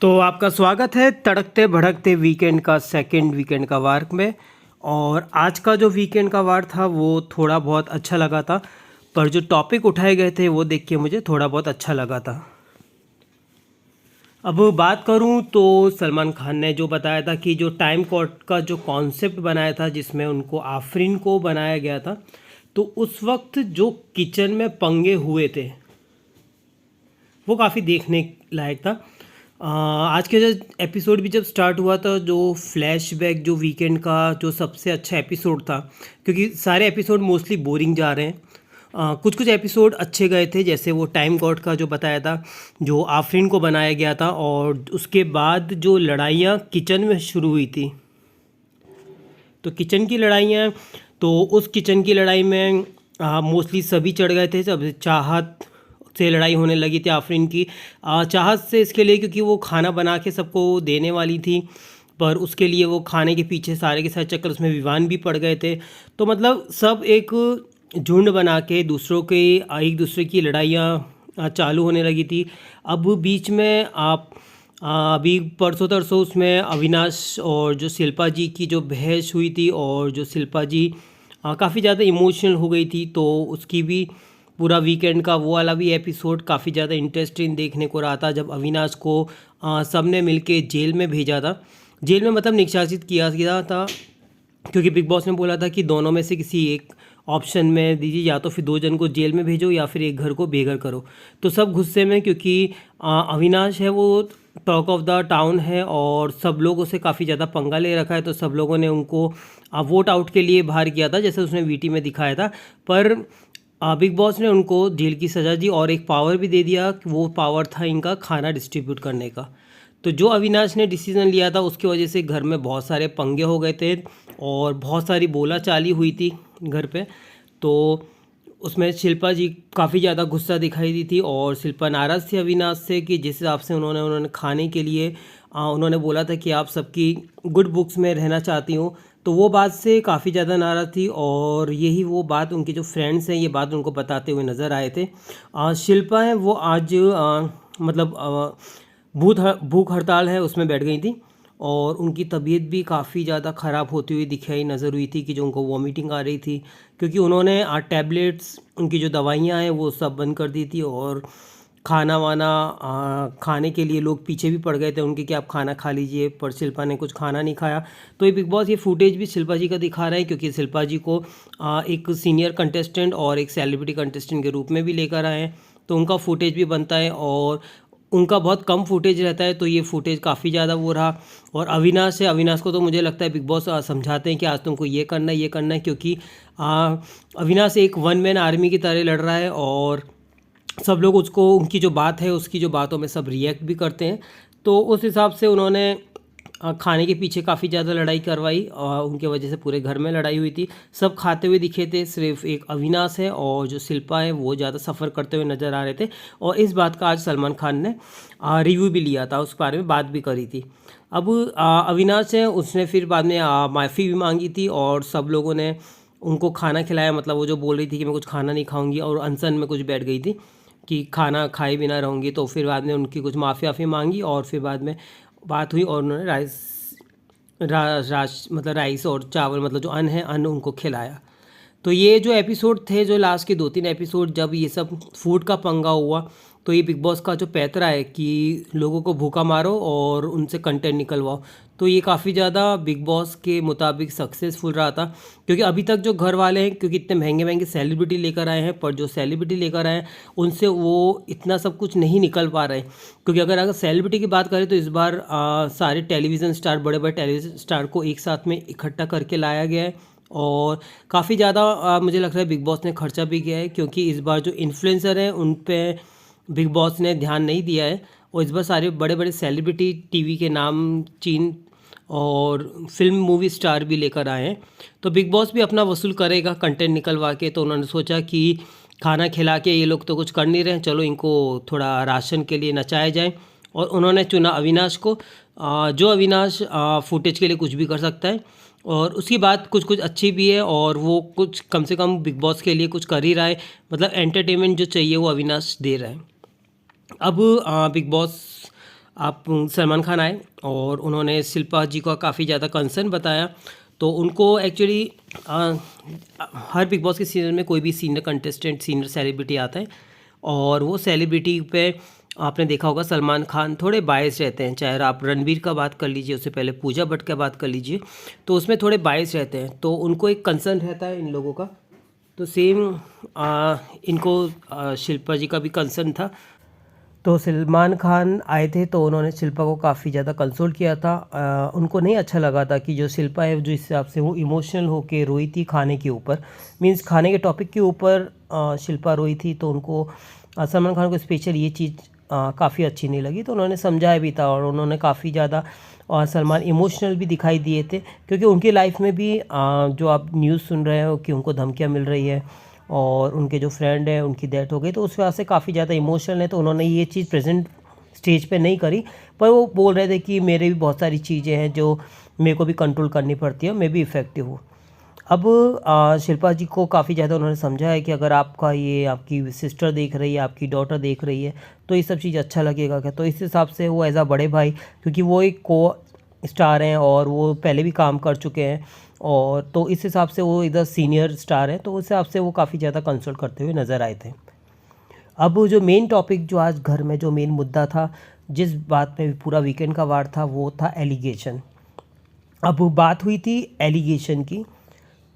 तो आपका स्वागत है तड़कते भड़कते वीकेंड का सेकंड वीकेंड का वार्क में। और आज का जो वीकेंड का वार था वो थोड़ा बहुत अच्छा लगा था, पर जो टॉपिक उठाए गए थे वो देख के मुझे थोड़ा बहुत अच्छा लगा था। अब बात करूं तो सलमान खान ने जो बताया था कि जो टाइम कॉर्ड का जो कॉन्सेप्ट बनाया था जिसमें उनको आफरीन को बनाया गया था, तो उस वक्त जो किचन में पंगे हुए थे वो काफ़ी देखने लायक था। आज के जो एपिसोड भी जब स्टार्ट हुआ था, जो फ्लैशबैक जो वीकेंड का जो सबसे अच्छा एपिसोड था, क्योंकि सारे एपिसोड मोस्टली बोरिंग जा रहे हैं। कुछ कुछ एपिसोड अच्छे गए थे, जैसे वो टाइम गॉड का जो बताया था, जो आफरीन को बनाया गया था, और उसके बाद जो लड़ाइयाँ किचन में शुरू हुई थी, तो किचन की लड़ाइयाँ, तो उस किचन की लड़ाई में मोस्टली सभी चढ़ गए थे। सब चाहत से लड़ाई होने लगी थी आफरीन की। चाहत से इसके लिए क्योंकि वो खाना बना के सबको देने वाली थी, पर उसके लिए वो खाने के पीछे सारे के सारे चक्कर उसमें विवान भी पड़ गए थे। तो मतलब सब एक झुंड बना के एक दूसरे की लड़ाइयाँ चालू होने लगी थी। अब बीच में अभी परसों तरसों उसमें अविनाश और जो शिल्पा जी की जो बहस हुई थी, और जो शिल्पा जी काफ़ी ज़्यादा इमोशनल हो गई थी, तो उसकी भी पूरा वीकेंड का वो वाला भी एपिसोड काफ़ी ज़्यादा इंटरेस्टिंग देखने को रहा था, जब अविनाश को सब ने मिल के जेल में भेजा था। जेल में मतलब निष्कासित किया गया था, क्योंकि बिग बॉस ने बोला था कि दोनों में से किसी एक ऑप्शन में दीजिए, या तो फिर 2 जन को जेल में भेजो या फिर एक घर को बेघर करो। तो सब गुस्से में, क्योंकि अविनाश है वो टॉक ऑफ द टाउन है और सब लोग उसे काफ़ी ज़्यादा पंगा ले रखा है, तो सब लोगों ने उनको वोट आउट के लिए बाहर किया था, जैसे उसने वीटी में दिखाया था। पर बिग बॉस ने उनको जेल की सज़ा दी और एक पावर भी दे दिया, कि वो पावर था इनका खाना डिस्ट्रीब्यूट करने का। तो जो अविनाश ने डिसीज़न लिया था उसकी वजह से घर में बहुत सारे पंगे हो गए थे और बहुत सारी बोलाचाली हुई थी घर पे। तो उसमें शिल्पा जी काफ़ी ज़्यादा गुस्सा दिखाई दी थी, और शिल्पा नाराज़ थी अविनाश से कि जिस हिसाब से उन्होंने खाने के लिए उन्होंने बोला था कि आप सबकी गुड बुक्स में रहना चाहती हूँ, तो वो बात से काफ़ी ज़्यादा नाराज़ थी। और यही वो बात उनके जो फ्रेंड्स हैं ये बात उनको बताते हुए नज़र आए थे। शिल्पा है वो आज मतलब भूख हड़ताल है उसमें बैठ गई थी, और उनकी तबीयत भी काफ़ी ज़्यादा ख़राब होती हुई दिखाई नज़र हुई थी, कि जो उनको वॉमिटिंग आ रही थी, क्योंकि उन्होंने टैबलेट्स उनकी जो दवाइयाँ हैं वो सब बंद कर दी थी, और खाना वाना खाने के लिए लोग पीछे भी पड़ गए थे उनके कि आप खाना खा लीजिए, पर शिल्पा ने कुछ खाना नहीं खाया। तो ये बिग बॉस ये फुटेज भी शिल्पा जी का दिखा रहा है, क्योंकि शिल्पा जी को एक सीनियर कंटेस्टेंट और एक सेलिब्रिटी कंटेस्टेंट के रूप में भी लेकर आए हैं, तो उनका फुटेज भी बनता है, और उनका बहुत कम फुटेज रहता है, तो ये फुटेज काफ़ी ज़्यादा वो रहा। और अविनाश है, अविनाश को तो मुझे लगता है बिग बॉस समझाते हैं कि आज तुमको ये करना है ये करना है, क्योंकि अविनाश एक वन मैन आर्मी की तरह लड़ रहा है, और सब लोग उसको उनकी जो बात है उसकी जो बातों में सब रिएक्ट भी करते हैं। तो उस हिसाब से उन्होंने खाने के पीछे काफ़ी ज़्यादा लड़ाई करवाई, और उनके वजह से पूरे घर में लड़ाई हुई थी। सब खाते हुए दिखे थे, सिर्फ एक अविनाश है और जो शिल्पा है वो ज़्यादा सफ़र करते हुए नज़र आ रहे थे। और इस बात का आज सलमान खान ने रिव्यू भी लिया था, उस बारे में बात भी करी थी। अब अविनाश है उसने फिर बाद में माफ़ी भी मांगी थी, और सब लोगों ने उनको खाना खिलाया। मतलब वो जो बोल रही थी कि मैं कुछ खाना नहीं खाऊंगी, और अनशन में कुछ बैठ गई थी कि खाना खाए बिना रहूँगी, तो फिर बाद में उनकी कुछ माफ़ी वाफ़ी मांगी, और फिर बाद में बात हुई और उन्होंने राइस और चावल, मतलब जो अन्न है, अन्न उनको खिलाया। तो ये जो एपिसोड थे, जो लास्ट के 2-3 एपिसोड, जब ये सब फूड का पंगा हुआ, तो ये बिग बॉस का जो पैतरा है कि लोगों को भूखा मारो और उनसे कंटेंट निकलवाओ, तो ये काफ़ी ज़्यादा बिग बॉस के मुताबिक सक्सेसफुल रहा था। क्योंकि अभी तक जो घर वाले हैं, क्योंकि इतने महंगे महंगे सेलिब्रिटी लेकर आए हैं, पर जो सेलिब्रिटी लेकर आए हैं उनसे वो इतना सब कुछ नहीं निकल पा रहे। क्योंकि अगर सेलिब्रिटी की बात करें तो इस बार सारे टेलीविज़न स्टार, बड़े बड़े टेलीविज़न स्टार को एक साथ में इकट्ठा करके लाया गया है, और काफ़ी ज़्यादा मुझे लग रहा है बिग बॉस ने खर्चा भी किया है, क्योंकि इस बार जो इन्फ्लुएंसर हैं उन पे बिग बॉस ने ध्यान नहीं दिया है, और इस बार सारे बड़े बड़े सेलिब्रिटी टीवी के नाम चीन और फिल्म मूवी स्टार भी लेकर आए हैं। तो बिग बॉस भी अपना वसूल करेगा कंटेंट निकलवा के, तो उन्होंने सोचा कि खाना खिला के ये लोग तो कुछ कर नहीं रहे, चलो इनको थोड़ा राशन के लिए नचाया जाए, और उन्होंने चुना अविनाश को। जो अविनाश फुटेज के लिए कुछ भी कर सकता है, और उसकी बात कुछ कुछ अच्छी भी है, और वो कुछ कम से कम बिग बॉस के लिए कुछ कर ही रहा है। मतलब एंटरटेनमेंट जो चाहिए वो अविनाश दे रहा है। अब बिग बॉस आप सलमान खान आए और उन्होंने शिल्पा जी को काफ़ी ज़्यादा कंसर्न बताया। तो उनको एक्चुअली हर बिग बॉस के सीज़न में कोई भी सीनियर कंटेस्टेंट, सीनियर सेलिब्रिटी आता है और वो सेलिब्रिटी पे आपने देखा होगा सलमान खान थोड़े बायस रहते हैं। चाहे आप रणवीर का बात कर लीजिए, उससे पहले पूजा भट्ट का बात कर लीजिए, तो उसमें थोड़े बायस रहते हैं। तो उनको एक कंसर्न रहता है इन लोगों का। तो सेम इनको शिल्पा जी का भी कंसर्न था। तो सलमान खान आए थे तो उन्होंने शिल्पा को काफ़ी ज़्यादा कंसोल किया था। उनको नहीं अच्छा लगा था कि जो शिल्पा है जो इस हिसाब से वो इमोशनल होके रोई थी खाने के ऊपर, मींस खाने के टॉपिक के ऊपर शिल्पा रोई थी। तो उनको सलमान खान को स्पेशल ये चीज़ काफ़ी अच्छी नहीं लगी। तो उन्होंने समझाया भी था और उन्होंने काफ़ी ज़्यादा सलमान इमोशनल भी दिखाई दिए थे, क्योंकि उनकी लाइफ में भी जो आप न्यूज़ सुन रहे हो कि उनको धमकियाँ मिल रही है और उनके जो फ्रेंड है उनकी डेथ हो गई, तो उस वजह से काफ़ी ज़्यादा इमोशनल है। तो उन्होंने ये चीज़ प्रेजेंट स्टेज पे नहीं करी, पर वो बोल रहे थे कि मेरे भी बहुत सारी चीज़ें हैं जो मेरे को भी कंट्रोल करनी पड़ती है, मैं भी इफ़ेक्टिव हूँ। अब शिल्पा जी को काफ़ी ज़्यादा उन्होंने समझाया कि अगर आपका ये आपकी सिस्टर देख रही है, आपकी डॉटर देख रही है, तो ये सब चीज़ अच्छा लगेगा क्या। तो इस हिसाब से वो एज अ बड़े भाई, क्योंकि वो एक को स्टार हैं और वो पहले भी काम कर चुके हैं, और तो इस हिसाब से वो इधर सीनियर स्टार है, तो उस हिसाब से वो काफ़ी ज़्यादा कंसल्ट करते हुए नज़र आए थे। अब जो मेन टॉपिक जो आज घर में जो मेन मुद्दा था, जिस बात पे पूरा वीकेंड का वार था, वो था एलिगेशन। अब बात हुई थी एलिगेशन की।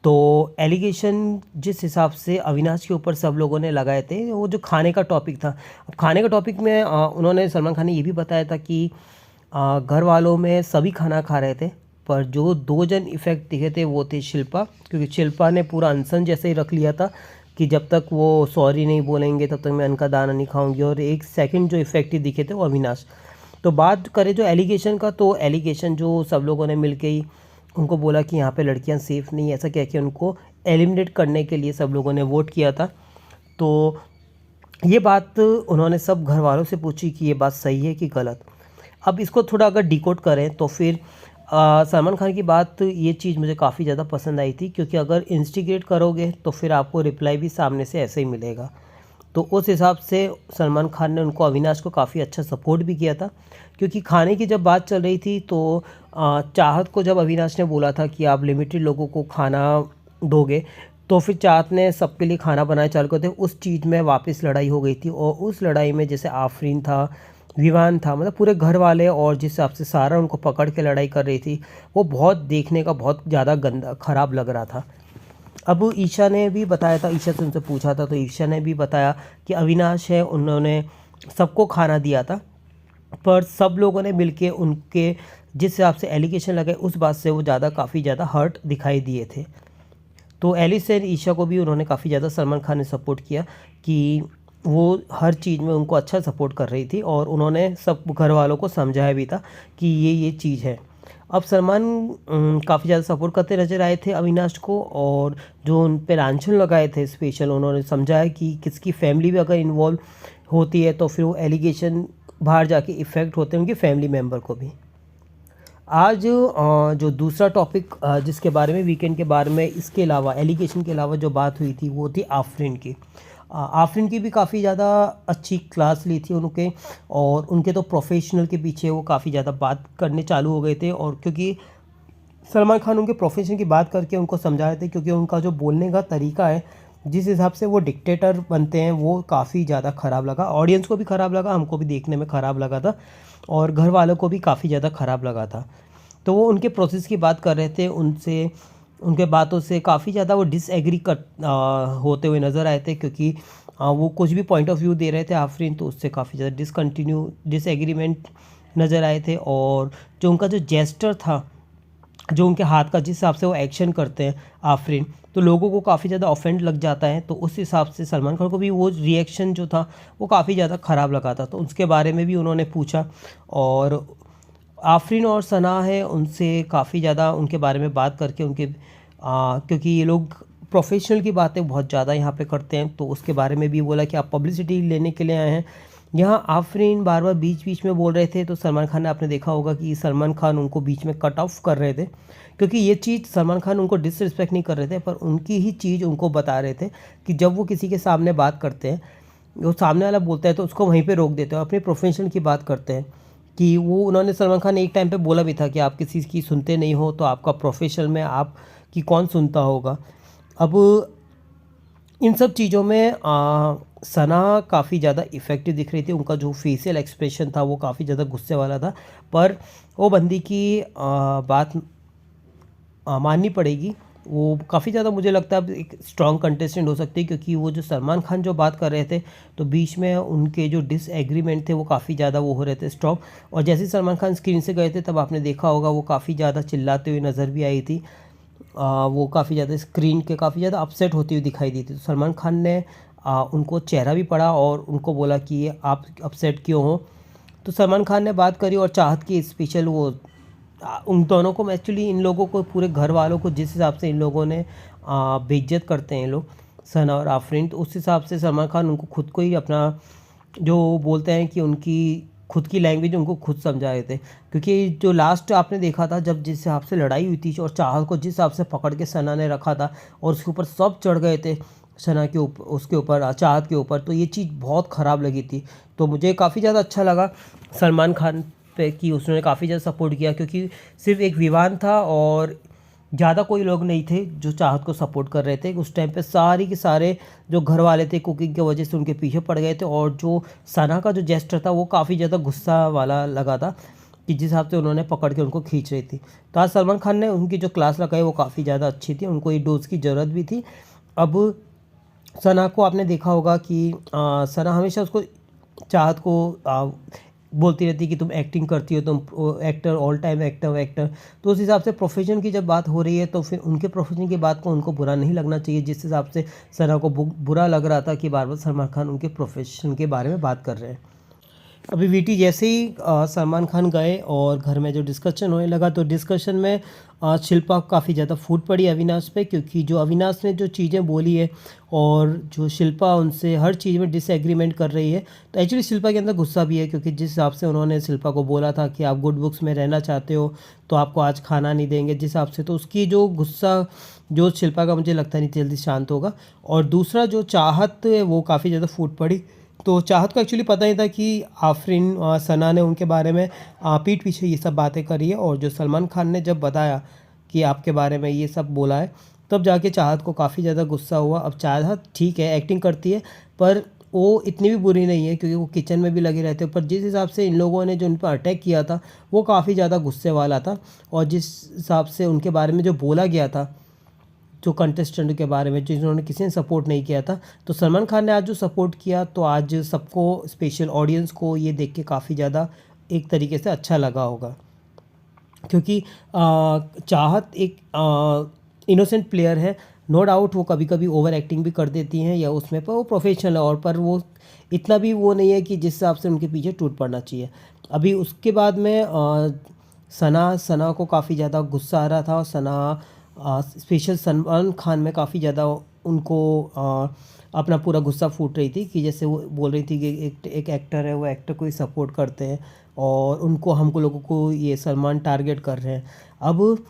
तो एलिगेशन जिस हिसाब से अविनाश के ऊपर सब लोगों ने लगाए थे, वो जो खाने का टॉपिक था। अब खाने का टॉपिक में उन्होंने सलमान खान ने ये भी बताया था कि घर वालों में सभी खाना खा रहे थे, पर जो 2 जन इफ़ेक्ट दिखे थे वो थे शिल्पा, क्योंकि शिल्पा ने पूरा अनशन जैसे ही रख लिया था कि जब तक वो सॉरी नहीं बोलेंगे तब तक मैं उनका दाना नहीं खाऊंगी। और एक सेकंड जो इफ़ेक्टिव दिखे थे वो अविनाश। तो बात करें जो एलिगेशन का, तो एलिगेशन जो सब लोगों ने मिलके ही उनको बोला कि यहाँ पे लड़कियाँ सेफ़ नहीं, ऐसा कह के उनको एलिमिनेट करने के लिए सब लोगों ने वोट किया था। तो ये बात उन्होंने सब घर वालों से पूछी कि ये बात सही है कि गलत। अब इसको थोड़ा अगर डिकोड करें तो फिर सलमान खान की बात, ये चीज़ मुझे काफ़ी ज़्यादा पसंद आई थी, क्योंकि अगर इंस्टिगेट करोगे तो फिर आपको रिप्लाई भी सामने से ऐसे ही मिलेगा। तो उस हिसाब से सलमान खान ने उनको, अविनाश को काफ़ी अच्छा सपोर्ट भी किया था। क्योंकि खाने की जब बात चल रही थी तो चाहत को जब अविनाश ने बोला था कि आप लिमिटेड लोगों को खाना दोगे, तो फिर चाहत ने सबके लिए खाना बनाया चालू कर दिया। उस चीज़ में वापस लड़ाई हो गई थी, और उस लड़ाई में जैसे आफरीन था, विवान था, मतलब पूरे घर वाले, और जिस हिसाब से सारा उनको पकड़ के लड़ाई कर रही थी, वो बहुत देखने का बहुत ज़्यादा गंदा ख़राब लग रहा था। अब ईशा ने भी बताया था, ईशा से उनसे पूछा था तो ईशा ने भी बताया कि अविनाश है, उन्होंने सबको खाना दिया था, पर सब लोगों ने मिलके उनके जिस हिसाब से एलिगेशन लगाए उस बात से वो ज़्यादा काफ़ी ज़्यादा हर्ट दिखाई दिए थे। तो एलिस एंड ईशा को भी उन्होंने काफ़ी ज़्यादा सलमान खान ने सपोर्ट किया कि वो हर चीज़ में उनको अच्छा सपोर्ट कर रही थी, और उन्होंने सब घर वालों को समझाया भी था कि ये चीज़ है। अब सलमान काफ़ी ज़्यादा सपोर्ट करते नज़र आए थे अविनाश को, और जो उन पे लांछन लगाए थे स्पेशल, उन्होंने समझाया कि किसकी फैमिली भी अगर इन्वॉल्व होती है तो फिर वो एलिगेशन बाहर जाके इफ़ेक्ट होते हैं उनकी फैमिली मेम्बर को भी। आज जो दूसरा टॉपिक जिसके बारे में, वीकेंड के बारे में, इसके अलावा एलिगेशन के अलावा जो बात हुई थी वो थी आफरीन की। आफरीन की भी काफ़ी ज़्यादा अच्छी क्लास ली थी उनके, और उनके तो प्रोफेशनल के पीछे वो काफ़ी ज़्यादा बात करने चालू हो गए थे। और क्योंकि सलमान खान उनके प्रोफेशन की बात करके उनको समझा रहे थे, क्योंकि उनका जो बोलने का तरीका है, जिस हिसाब से वो डिक्टेटर बनते हैं, वो काफ़ी ज़्यादा ख़राब लगा। ऑडियंस को भी ख़राब लगा, हमको भी देखने में ख़राब लगा था, और घर वालों को भी काफ़ी ज़्यादा ख़राब लगा था। तो वो उनके प्रोसेस की बात कर रहे थे, उनसे उनके बातों से काफ़ी ज़्यादा वो डिसएग्री होते हुए नज़र आए थे, क्योंकि वो कुछ भी पॉइंट ऑफ व्यू दे रहे थे आफरीन, तो उससे काफ़ी ज़्यादा डिसएग्रीमेंट नज़र आए थे। और जो उनका जो जेस्टर था, जो उनके हाथ का जिस हिसाब से वो एक्शन करते हैं आफरीन, तो लोगों को काफ़ी ज़्यादा ऑफेंड लग जाता है। तो उस हिसाब से सलमान खान को भी वो रिएक्शन जो था वो काफ़ी ज़्यादा ख़राब लगा था, तो उसके बारे में भी उन्होंने पूछा। और आफरीन और सना है, उनसे काफ़ी ज़्यादा उनके बारे में बात करके क्योंकि ये लोग प्रोफेशनल की बातें बहुत ज़्यादा यहाँ पे करते हैं, तो उसके बारे में भी बोला कि आप पब्लिसिटी लेने के लिए आए हैं। यहाँ आफरीन बार बार बीच बीच में बोल रहे थे, तो सलमान खान ने, आपने देखा होगा कि सलमान खान उनको बीच में कट ऑफ कर रहे थे, क्योंकि ये चीज़ सलमान खान उनको डिसरिस्पेक्ट नहीं कर रहे थे, पर उनकी ही चीज़ उनको बता रहे थे कि जब वो किसी के सामने बात करते हैं, वो सामने वाला बोलता है तो उसको वहीं पे रोक देते हैं, अपने प्रोफेशन की बात करते हैं। कि वो उन्होंने सलमान खान ने एक टाइम पे बोला भी था कि आप किसी की सुनते नहीं हो तो आपका प्रोफेशन में आपकी कौन सुनता होगा। अब इन सब चीज़ों में सना काफ़ी ज़्यादा इफ़ेक्टिव दिख रही थी। उनका जो फेशियल एक्सप्रेशन था वो काफ़ी ज़्यादा गुस्से वाला था, पर वो बंदी की बात माननी पड़ेगी। वो काफ़ी ज़्यादा मुझे लगता है अब एक स्ट्रॉन्ग कंटेस्टेंट हो सकती है, क्योंकि वो जो सलमान खान जो बात कर रहे थे तो बीच में उनके जो डिसएग्रीमेंट थे वो काफ़ी ज़्यादा वो हो रहे थे स्ट्रॉन्ग। और जैसे ही सलमान खान स्क्रीन से गए थे तब आपने देखा होगा वो काफ़ी ज़्यादा चिल्लाते हुए नज़र भी आई थी। वो काफ़ी ज़्यादा स्क्रीन के काफ़ी ज़्यादा अपसेट होती हुई दिखाई दी थी। तो सलमान खान ने उनको चेहरा भी पढ़ा और उनको बोला कि आप अपसेट क्यों हो। तो सलमान खान ने बात करी और चाहत की स्पेशल वो उन दोनों को एक्चुअली इन लोगों को पूरे घर वालों को जिस हिसाब से इन लोगों ने बेइज्जत करते हैं लोग सना और आफरीन, तो उस हिसाब से सलमान खान उनको खुद को ही अपना जो बोलते हैं कि उनकी खुद की लैंग्वेज उनको खुद समझा रहे थे। क्योंकि जो लास्ट आपने देखा था जब जिस हिसाब से लड़ाई हुई थी और चाहत को जिस हिसाब से पकड़ के सना ने रखा था और उसके ऊपर सब चढ़ गए थे सना के ऊपर, उसके ऊपर चाहत के ऊपर, तो ये चीज़ बहुत ख़राब लगी थी। तो मुझे काफ़ी ज़्यादा अच्छा लगा सलमान खान पे कि उसने काफ़ी ज़्यादा सपोर्ट किया, क्योंकि सिर्फ एक विवान था और ज़्यादा कोई लोग नहीं थे जो चाहत को सपोर्ट कर रहे थे उस टाइम पे। सारी के सारे जो घर वाले थे कुकिंग की वजह से उनके पीछे पड़ गए थे, और जो सना का जो जेस्टर था वो काफ़ी ज़्यादा गुस्सा वाला लगा था कि जिस हिसाब से उन्होंने पकड़ के उनको खींच रही थी। तो आज सलमान खान ने उनकी जो क्लास लगाई वो काफ़ी ज़्यादा अच्छी थी, उनको ये डोज की ज़रूरत भी थी। अब सना को आपने देखा होगा कि सना हमेशा उसको चाहत को बोलती रहती कि तुम एक्टिंग करती हो, तुम एक्टर ऑल टाइम एक्टर हो एक्टर। तो उस हिसाब से प्रोफेशन की जब बात हो रही है तो फिर उनके प्रोफेशन की बात को उनको बुरा नहीं लगना चाहिए, जिस हिसाब से सना को बुरा लग रहा था कि बार बार सलमान खान उनके प्रोफेशन के बारे में बात कर रहे हैं। अभी वीटी जैसे ही सलमान खान गए और घर में जो डिस्कशन होने लगा तो डिस्कशन में शिल्पा काफ़ी ज़्यादा फूट पड़ी अविनाश पे, क्योंकि जो अविनाश ने जो चीज़ें बोली है और जो शिल्पा उनसे हर चीज़ में डिसएग्रीमेंट कर रही है, तो एक्चुअली शिल्पा के अंदर गुस्सा भी है, क्योंकि जिस हिसाब से उन्होंने शिल्पा को बोला था कि आप गुड बुक्स में रहना चाहते हो तो आपको आज खाना नहीं देंगे जिस हिसाब से, तो उसकी जो गुस्सा जो शिल्पा का मुझे लगता नहीं जल्दी शांत होगा। और दूसरा जो चाहत है वो काफ़ी ज़्यादा फूट पड़ी। तो चाहत को एक्चुअली पता नहीं था कि आफरीन सना ने उनके बारे में पीठ पीछे ये सब बातें करी है, और जो सलमान खान ने जब बताया कि आपके बारे में ये सब बोला है तब जाके चाहत को काफ़ी ज़्यादा गुस्सा हुआ। अब चाहत ठीक है एक्टिंग करती है पर वो इतनी भी बुरी नहीं है, क्योंकि वो किचन में भी लगे रहते हैं, पर जिस हिसाब से इन लोगों ने जो उन पर अटैक किया था वो काफ़ी ज़्यादा गुस्से वाला था। और जिस हिसाब से उनके बारे में जो बोला गया था जो कंटेस्टेंट के बारे में जिन्होंने किसी ने सपोर्ट नहीं किया था, तो सलमान खान ने आज जो सपोर्ट किया तो आज सबको स्पेशल ऑडियंस को ये देख के काफ़ी ज़्यादा एक तरीके से अच्छा लगा होगा, क्योंकि चाहत एक इनोसेंट प्लेयर है। नो डाउट वो कभी कभी ओवर एक्टिंग भी कर देती हैं या उसमें, पर वो प्रोफेशनल है, और पर वो इतना भी वो नहीं है कि जिस हिसाब से उनके पीछे टूट पड़ना चाहिए। अभी उसके बाद में सना को काफ़ी ज़्यादा गुस्सा आ रहा था, और सना स्पेशल सलमान खान में काफ़ी ज़्यादा उनको अपना पूरा गुस्सा फूट रही थी कि जैसे वो बोल रही थी कि एक एक्टर है वो एक्टर को ही सपोर्ट करते हैं और उनको हमको लोगों को ये सलमान टारगेट कर रहे हैं। अब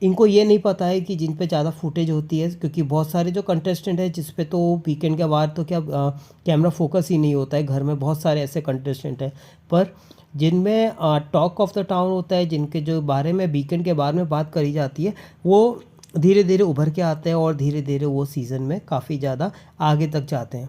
इनको ये नहीं पता है कि जिन पे ज़्यादा फुटेज होती है, क्योंकि बहुत सारे जो कंटेस्टेंट हैं जिस पे तो वीकेंड के बाद तो क्या कैमरा फोकस ही नहीं होता है, घर में बहुत सारे ऐसे कंटेस्टेंट हैं, पर जिनमें टॉक ऑफ द टाउन होता है, जिनके जो बारे में वीकेंड के बारे में बात करी जाती है, वो धीरे धीरे उभर के आते हैं और धीरे धीरे वो सीज़न में काफ़ी ज़्यादा आगे तक जाते हैं।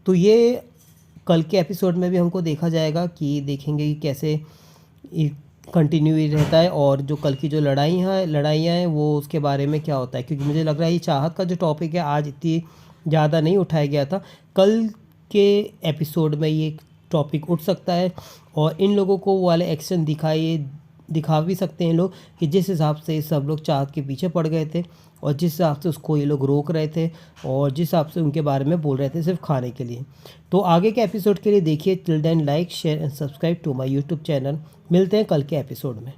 तो ये कल के एपिसोड में भी हमको देखा जाएगा कि देखेंगे कि कैसे कंटिन्यू रहता है, और जो कल की जो लड़ाइयाँ हैं वो उसके बारे में क्या होता है, क्योंकि मुझे लग रहा है ये चाहत का जो टॉपिक है आज इतनी ज़्यादा नहीं उठाया गया था, कल के एपिसोड में ये टॉपिक उठ सकता है और इन लोगों को वो वाले एक्शन दिखा भी सकते हैं लोग कि जिस हिसाब से सब लोग चाहत के पीछे पड़ गए थे और जिस हिसाब से उसको ये लोग रोक रहे थे और जिस हिसाब से उनके बारे में बोल रहे थे सिर्फ खाने के लिए। तो आगे के एपिसोड के लिए देखिए। Till then like share and subscribe to my YouTube channel. मिलते हैं कल के एपिसोड में।